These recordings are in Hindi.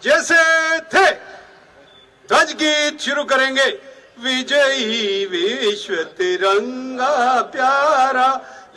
जैसे थे। ध्वज गीत शुरू करेंगे। विजयी विश्व तिरंगा प्यारा,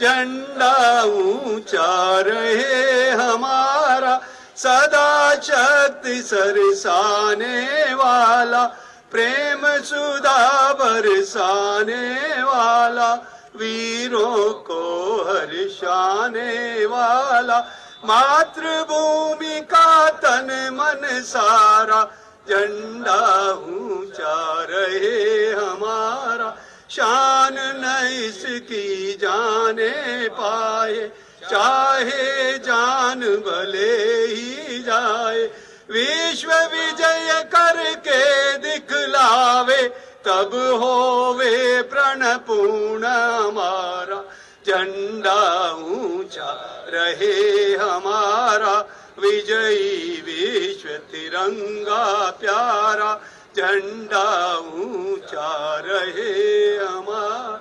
झंडा ऊंचा रहे हमारा, सदा शक्ति सरसाने वाला, प्रेम सुधा बरसाने वाला, वीरों को हर्षाने वाला, मातृभूमि का तन मन सारा, झंडा ऊंचा रहे हमारा, शान न इसकी जाने पाए, चाहे जान भले ही जाए, विश्व विजय करके दिखलावे, तब होवे प्रण पूर्ण हमारा, झंडा ऊंचा रहे हमारा, विजयी विश्व तिरंगा प्यारा, झंडा ऊंचा रहे हमारा।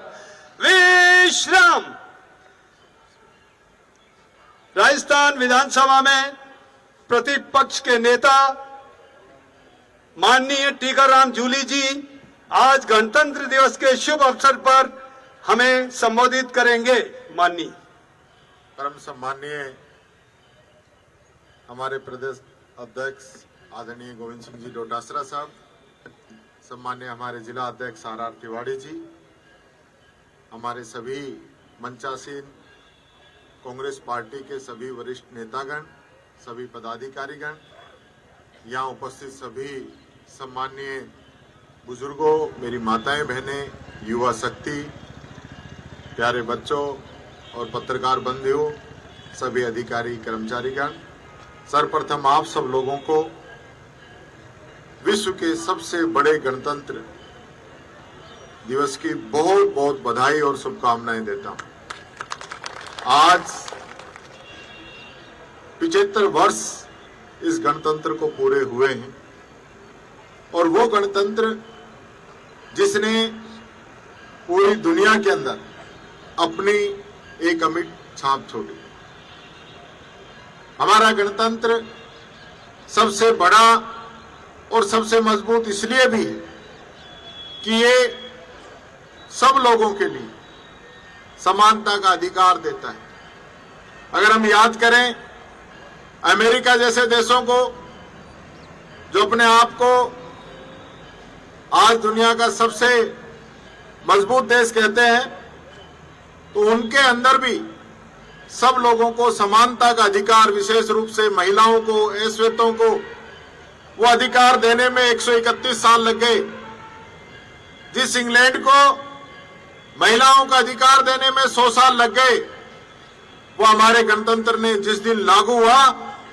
विश्राम। राजस्थान विधानसभा में प्रतिपक्ष के नेता माननीय टीकाराम जूली जी आज गणतंत्र दिवस के शुभ अवसर पर हमें संबोधित करेंगे। माननीय परम सम्माननीय हमारे प्रदेश अध्यक्ष आदरणीय गोविंद सिंह जी डोटासरा साहब, सम्माननीय हमारे जिला अध्यक्ष आर तिवारी जी, हमारे सभी मंचासीन कांग्रेस पार्टी के सभी वरिष्ठ नेतागण, सभी पदाधिकारीगण, यहाँ उपस्थित सभी सम्माननीय बुजुर्गों, मेरी माताएं बहनें, युवा शक्ति, प्यारे बच्चों और पत्रकार बंधुओं, सभी अधिकारी कर्मचारीगण, सर्वप्रथम आप सब लोगों को विश्व के सबसे बड़े गणतंत्र दिवस की बहुत बहुत बधाई और शुभकामनाएं देता हूं। आज 75 वर्ष इस गणतंत्र को पूरे हुए हैं और वो गणतंत्र जिसने पूरी दुनिया के अंदर अपनी एक अमिट छाप छोड़ी। हमारा गणतंत्र सबसे बड़ा और सबसे मजबूत इसलिए भी है कि ये सब लोगों के लिए समानता का अधिकार देता है। अगर हम याद करें अमेरिका जैसे देशों को, जो अपने आप को आज दुनिया का सबसे मजबूत देश कहते हैं, तो उनके अंदर भी सब लोगों को समानता का अधिकार, विशेष रूप से महिलाओं को, अश्वेतों को वो अधिकार देने में 131 साल लग गए। जिस इंग्लैंड को महिलाओं का अधिकार देने में 100 साल लग गए, वो हमारे गणतंत्र ने जिस दिन लागू हुआ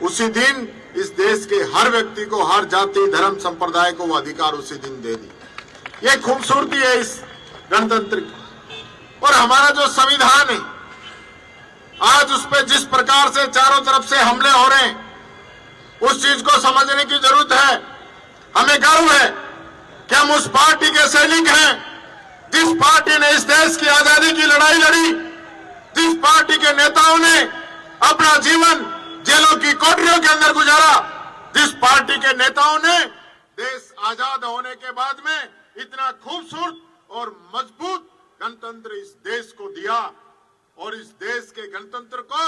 उसी दिन इस देश के हर व्यक्ति को, हर जाति धर्म संप्रदाय को वो अधिकार उसी दिन दे दी। ये खूबसूरती है इस गणतंत्र की। और हमारा जो संविधान है, आज उस पर जिस प्रकार से चारों तरफ से हमले हो रहे हैं, उस चीज को समझने की जरूरत है। हमें गर्व है कि हम उस पार्टी के सैनिक हैं जिस पार्टी ने इस देश की आजादी की लड़ाई लड़ी, जिस पार्टी के नेताओं ने अपना जीवन जेलों की कोठरियों के अंदर गुजारा, जिस पार्टी के नेताओं ने देश आजाद होने के बाद में इतना खूबसूरत और मजबूत गणतंत्र इस देश को दिया। और इस देश के गणतंत्र को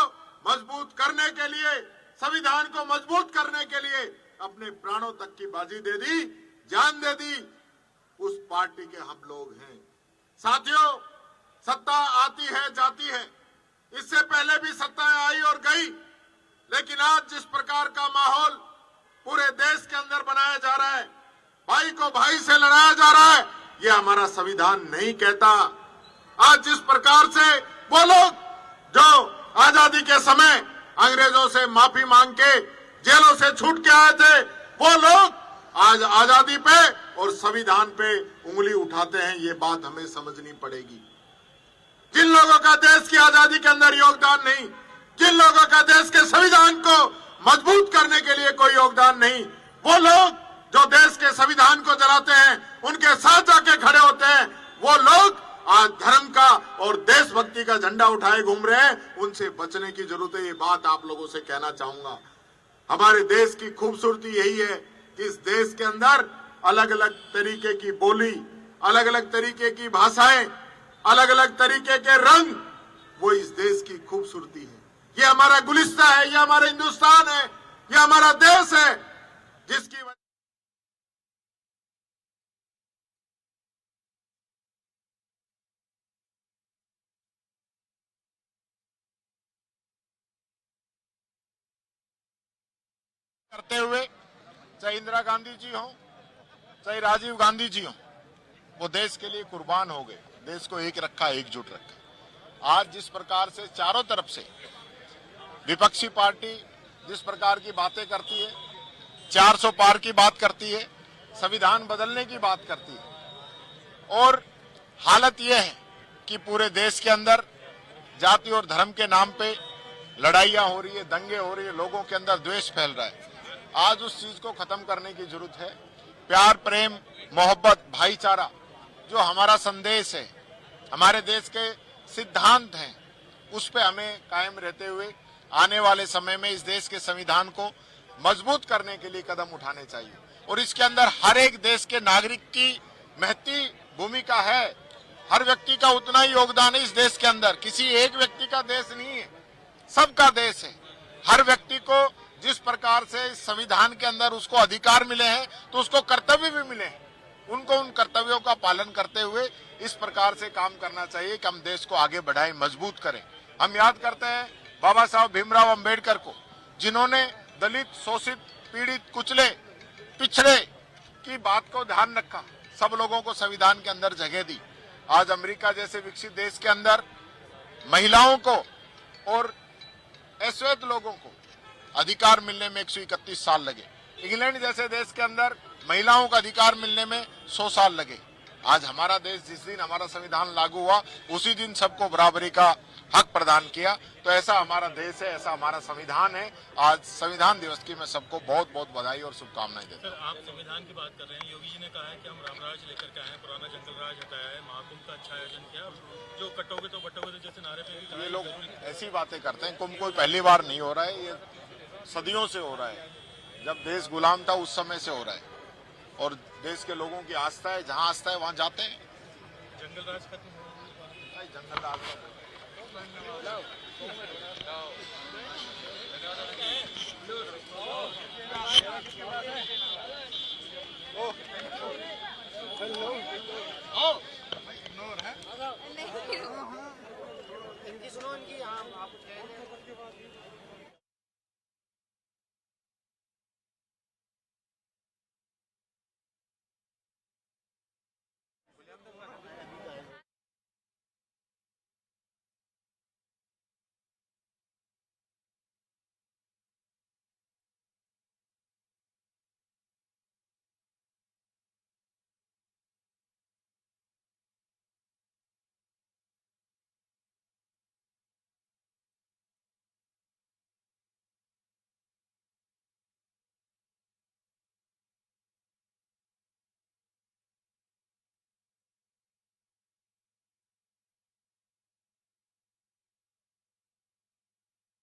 मजबूत करने के लिए, संविधान को मजबूत करने के लिए अपने प्राणों तक की बाजी दे दी, जान दे दी, उस पार्टी के हम लोग हैं। साथियों, सत्ता आती है जाती है, इससे पहले भी सत्ताएं आई और गई, लेकिन आज जिस प्रकार का माहौल पूरे देश के अंदर बनाया जा रहा है, भाई को भाई से लड़ाया जा रहा है, ये हमारा संविधान नहीं कहता। आज जिस प्रकार से वो लोग जो आजादी के समय अंग्रेजों से माफी मांग के जेलों से छूट के आए थे, वो लोग आज आजादी पे और संविधान पे उंगली उठाते हैं। ये बात हमें समझनी पड़ेगी। जिन लोगों का देश की आजादी के अंदर योगदान नहीं, जिन लोगों का देश के संविधान को मजबूत करने के लिए कोई योगदान नहीं, वो लोग जो देश के संविधान को जलाते हैं, उनके साथ जाके खड़े होते हैं, वो लोग आज धर्म का और देशभक्ति का झंडा उठाए घूम रहे हैं। उनसे बचने की जरूरत है। ये बात आप लोगों से कहना चाहूंगा। हमारे देश की खूबसूरती यही है कि इस देश के अंदर अलग अलग तरीके की बोली, अलग अलग तरीके की भाषाएं, अलग अलग तरीके के रंग, वो इस देश की खूबसूरती है। ये हमारा गुलिस्ता है, ये हमारा हिंदुस्तान है, ये हमारा देश है, जिसकी वजह करते हुए, चाहे इंदिरा गांधी जी हो, चाहे राजीव गांधी जी हो, वो देश के लिए कुर्बान हो गए, देश को एक रखा, एकजुट रखा। आज जिस प्रकार से चारों तरफ से विपक्षी पार्टी जिस प्रकार की बातें करती है, 400 पार की बात करती है, संविधान बदलने की बात करती है, और हालत यह है कि पूरे देश के अंदर जाति और धर्म के नाम पे लड़ाइयां हो रही है, दंगे हो रही है, लोगों के अंदर द्वेष फैल रहा है। आज उस चीज को खत्म करने की जरूरत है। प्यार, प्रेम, मोहब्बत, भाईचारा जो हमारा संदेश है, हमारे देश के सिद्धांत हैं, उस पे हमें कायम रहते हुए आने वाले समय में इस देश के संविधान को मजबूत करने के लिए कदम उठाने चाहिए। और इसके अंदर हर एक देश के नागरिक की महती भूमिका है, हर व्यक्ति का उतना ही योगदान है इस देश के अंदर। किसी एक व्यक्ति का देश नहीं है, सबका देश है। हर व्यक्ति को जिस प्रकार से इस संविधान के अंदर उसको अधिकार मिले हैं, तो उसको कर्तव्य भी मिले हैं। उनको उन कर्तव्यों का पालन करते हुए इस प्रकार से काम करना चाहिए कि हम देश को आगे बढ़ाएं, मजबूत करें। हम याद करते हैं बाबा साहब भीमराव अंबेडकर को, जिन्होंने दलित, शोषित, पीड़ित, कुचले, पिछड़े की बात को ध्यान रखा, सब लोगों को संविधान के अंदर जगह दी। आज अमेरिका जैसे विकसित देश के अंदर महिलाओं को और अश्वेत लोगों को अधिकार मिलने में 131 साल लगे। इंग्लैंड जैसे देश के अंदर महिलाओं का अधिकार मिलने में 100 साल लगे। आज हमारा देश जिस दिन हमारा संविधान लागू हुआ, उसी दिन सबको बराबरी का हक प्रदान किया। तो ऐसा हमारा देश है, ऐसा हमारा संविधान है। आज संविधान दिवस की मैं सबको बहुत बहुत बधाई और शुभकामनाएं देता हूं। सर, आप संविधान की बात कर रहे हैं। योगी जी ने कहा है कि हम रामराज लेकर के आए हैं, पुराना जंगल राज हटाया है, महाकुंभ का अच्छा आयोजन किया, जो कटोगे तो बटोगे तो जैसे नारे पे ये लोग ऐसी बातें करते हैं। कुंभ कोई पहली बार नहीं हो रहा है, ये सदियों से हो रहा है। जब देश गुलाम था उस समय से हो रहा है, और देश के लोगों की आस्था है, जहां आस्था है वहां जाते हैं। जंगल राज खत्म हो, जंगल राज इनकी सुनो, इनकी आप